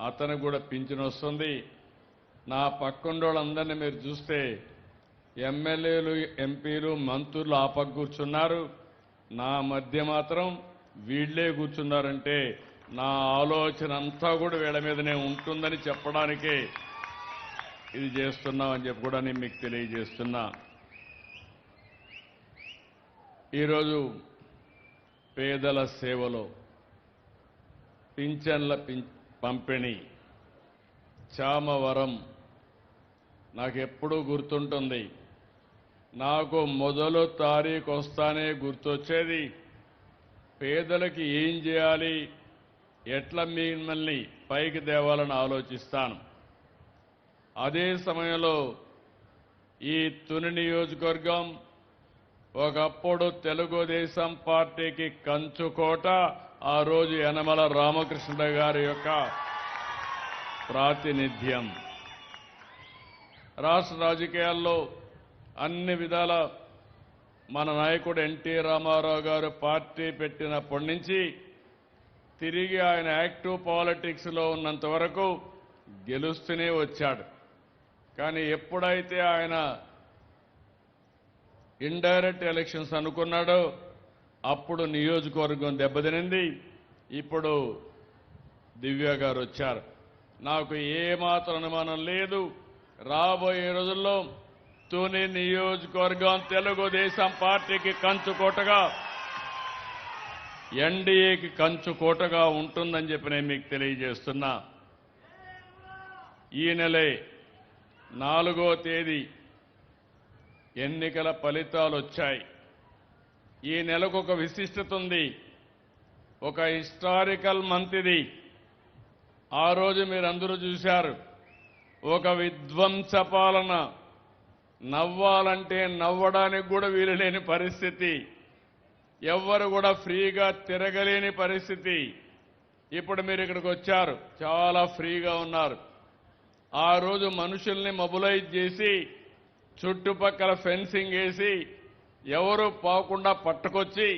అతనికి కూడా పింఛన్ వస్తుంది. నా పక్కండోళ్ళందరినీ మీరు చూస్తే ఎమ్మెల్యేలు, ఎంపీలు, మంత్రులు ఆ పక్క కూర్చున్నారు. నా మధ్య మాత్రం వీళ్లే కూర్చున్నారంటే నా ఆలోచన అంతా కూడా వీళ్ళ మీదనే ఉంటుందని చెప్పడానికే ఇది చేస్తున్నామని చెప్పి కూడా నేను మీకు తెలియజేస్తున్నా. ఈరోజు పేదల సేవలో పింఛన్ల పంపిణీ చామవరం నాకెప్పుడూ గుర్తుంటుంది. నాకు మొదలు తారీఖు వస్తానే గుర్తొచ్చేది పేదలకి ఏం చేయాలి, ఎట్లా మిమ్మల్ని పైకి తేవాలని ఆలోచిస్తాను. అదే సమయంలో ఈ తుని నియోజకవర్గం ఒకప్పుడు తెలుగుదేశం పార్టీకి కంచుకోట. ఆ రోజు యనమల రామకృష్ణ గారి యొక్క ప్రాతినిధ్యం. రాష్ట్ర రాజకీయాల్లో అన్ని విధాల మన నాయకుడు ఎన్టీ రామారావు గారు పార్టీ పెట్టినప్పటి నుంచి తిరిగి ఆయన యాక్టివ్ పాలిటిక్స్లో ఉన్నంత వరకు గెలుస్తూనే వచ్చాడు. కానీ ఎప్పుడైతే ఆయన ఇండైరెక్ట్ ఎలక్షన్స్ అనుకున్నాడో అప్పుడు నియోజకవర్గం దెబ్బతినింది. ఇప్పుడు దివ్య గారు వచ్చారు. నాకు ఏమాత్రం అనుమానం లేదు, రాబోయే రోజుల్లో తుని నియోజకవర్గం తెలుగుదేశం పార్టీకి కంచుకోటగా, ఎన్డీఏకి కంచుకోటగా ఉంటుందని చెప్పి నేను మీకు తెలియజేస్తున్నా. ఈ నెలే 4వ తేదీ ఎన్నికల ఫలితాలు వచ్చాయి. ఈ నెలకు ఒక విశిష్టత ఉంది, ఒక హిస్టారికల్ మంత్ ఇది. ఆ రోజు మీరందరూ చూశారు, ఒక విధ్వంస పాలన, నవ్వాలంటే నవ్వడానికి కూడా వీలు లేని పరిస్థితి, ఎవ్వరు కూడా ఫ్రీగా తిరగలేని పరిస్థితి. ఇప్పుడు మీరు ఇక్కడికి వచ్చారు, చాలా ఫ్రీగా ఉన్నారు. ఆ రోజు మనుషుల్ని మొబిలైజ్ చేసి చుట్టుపక్కల ఫెన్సింగ్ వేసి ఎవరు పోకుండా పట్టుకొచ్చి